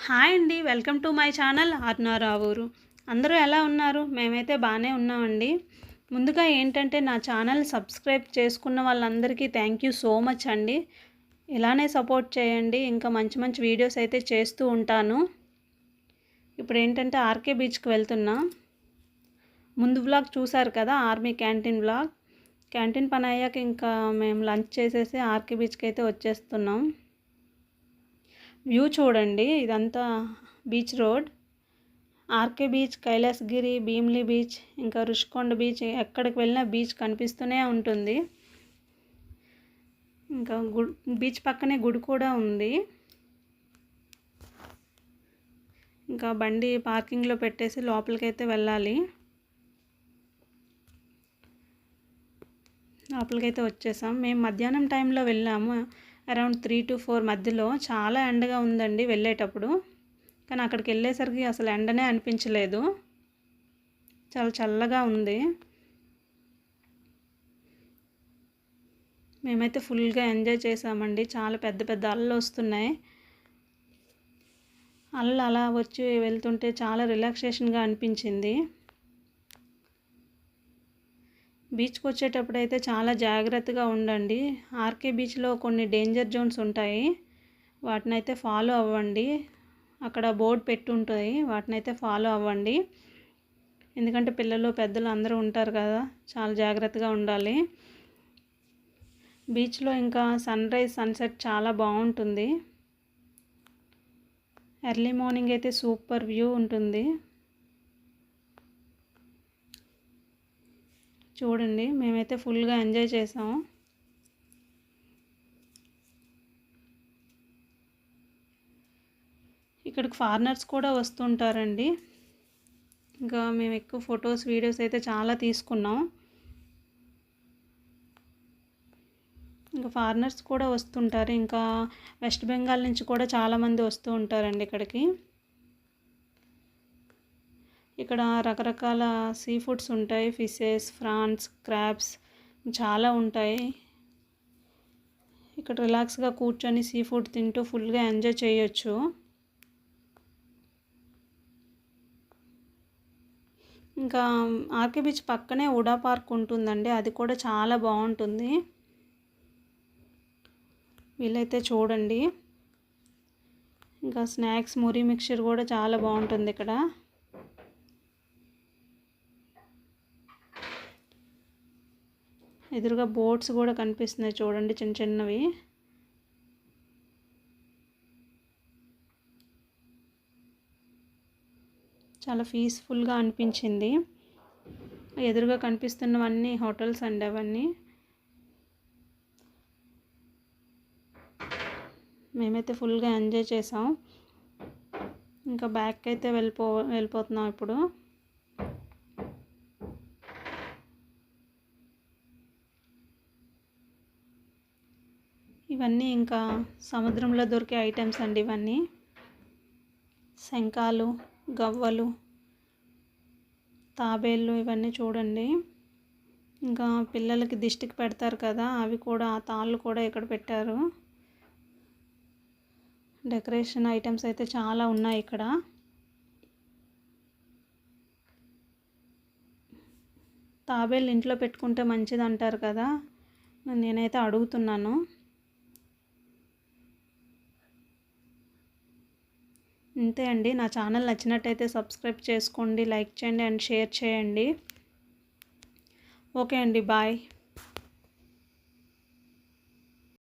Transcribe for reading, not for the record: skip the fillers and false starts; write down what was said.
Hi అండి. Welcome to my channel RR ఆ ఊరు. అందరూ ఎలా ఉన్నారు? మేమైతే బాగానే ఉన్నామండి. ముందుగా ఏంటంటే నా ఛానల్ సబ్స్క్రైబ్ చేసుకున్న వాళ్ళందరికీ థ్యాంక్ యూ సో మచ్ అండి. ఇలానే సపోర్ట్ చేయండి. ఇంకా మంచి మంచి వీడియోస్ అయితే చేస్తూ ఉంటాను. ఇప్పుడు ఏంటంటే ఆర్కే బీచ్కి వెళ్తున్నా. ముందు వ్లాగ్ చూసారు కదా, ఆర్మీ క్యాంటీన్ వ్లాగ్. క్యాంటీన్ పని అయ్యాక ఇంకా మేము లంచ్ చేసేసి ఆర్కే బీచ్కి అయితే వచ్చేస్తున్నాం. వ్యూ చూడండి, ఇదంతా beach road. RK beach, Kailasagiri, Bheemili beach, ఇంకా రుషికొండ బీచ్, ఎక్కడికి వెళ్ళినా బీచ్ కనిపిస్తూనే ఉంటుంది. ఇంకా బీచ్ పక్కనే గుడి కూడా ఉంది. ఇంకా బండి పార్కింగ్లో పెట్టేసి లోపలికైతే వెళ్ళాలి. లోపలికైతే వచ్చేసాం. మేము మధ్యాహ్నం టైంలో వెళ్ళాము, అరౌండ్ 3 to 4 మధ్యలో. చాలా ఎండగా ఉందండి వెళ్ళేటప్పుడు, కానీ అక్కడికి వెళ్ళేసరికి అసలు ఎండనే అనిపించలేదు. చాలా చల్లగా ఉంది. మేమైతే ఫుల్గా ఎంజాయ్ చేసామండి. చాలా పెద్ద పెద్ద అలలు వస్తున్నాయి. అలలు అలా వచ్చి వెళ్తుంటే చాలా రిలాక్సేషన్గా అనిపించింది. బీచ్కి వచ్చేటప్పుడైతే చాలా జాగ్రత్తగా ఉండండి. ఆర్కే బీచ్లో కొన్ని డేంజర్ జోన్స్ ఉంటాయి, వాటినైతే ఫాలో అవ్వండి. అక్కడ బోర్డు పెట్టి ఉంటుంది, వాటినైతే ఫాలో అవ్వండి. ఎందుకంటే పిల్లలు పెద్దలు అందరూ ఉంటారు కదా, చాలా జాగ్రత్తగా ఉండాలి. బీచ్లో ఇంకా సన్ రైజ్ సన్సెట్ చాలా బాగుంటుంది. ఎర్లీ మార్నింగ్ అయితే సూపర్ వ్యూ ఉంటుంది. చూడండి, మేమైతే ఫుల్గా ఎంజాయ్ చేసాము. ఇక్కడికి ఫారినర్స్ కూడా వస్తుంటారండి. ఇంకా మేము ఎక్కువ ఫొటోస్, వీడియోస్ అయితే చాలా తీసుకున్నాం. ఇంకా ఫారినర్స్ కూడా వస్తుంటారు. ఇంకా వెస్ట్ బెంగాల్ నుంచి కూడా చాలామంది వస్తూ ఉంటారండి ఇక్కడికి. ఇక్కడ రకరకాల సీ ఫుడ్స్ ఉంటాయి. ఫిషెస్, ప్రాన్స్, క్రాబ్స్ చాలా ఉంటాయి. ఇక్కడ రిలాక్స్గా కూర్చొని సీ ఫుడ్ తింటూ ఫుల్గా ఎంజాయ్ చేయొచ్చు. ఇంకా ఆర్కే బీచ్ పక్కనే ఉడా పార్క్ ఉంటుందండి, అది కూడా చాలా బాగుంటుంది. వీలైతే చూడండి. ఇంకా స్నాక్స్, మురి మిక్చర్ కూడా చాలా బాగుంటుంది ఇక్కడ. ఎదురుగా బోట్స్ కూడా కనిపిస్తున్నాయి చూడండి, చిన్న చిన్నవి. చాలా పీస్ఫుల్గా అనిపించింది. ఎదురుగా కనిపిస్తున్నవన్నీ హోటల్స్ అండి అవన్నీ. మేమైతే ఫుల్గా ఎంజాయ్ చేసాం. ఇంకా బ్యాక్ అయితే వెళ్ళిపోతున్నాం ఇప్పుడు. ఇవన్నీ ఇంకా సముద్రంలో దొరికే ఐటమ్స్ అండి ఇవన్నీ. శంఖాలు, గవ్వలు, తాబేళ్ళు, ఇవన్నీ చూడండి. ఇంకా పిల్లలకి దిష్టికి పెడతారు కదా, అవి కూడా, ఆ తాళ్ళు కూడా ఇక్కడ పెట్టారు. డెకరేషన్ ఐటమ్స్ అయితే చాలా ఉన్నాయి ఇక్కడ. తాబేళ్ళు ఇంట్లో పెట్టుకుంటే మంచిది అంటారు కదా, నేనైతే అడుగుతున్నాను. అంతే అండి. నా ఛానల్ నచ్చినట్టయితే సబ్స్క్రైబ్ చేసుకోండి, లైక్ చేయండి అండ్ షేర్ చేయండి. ఓకే అండి, బాయ్.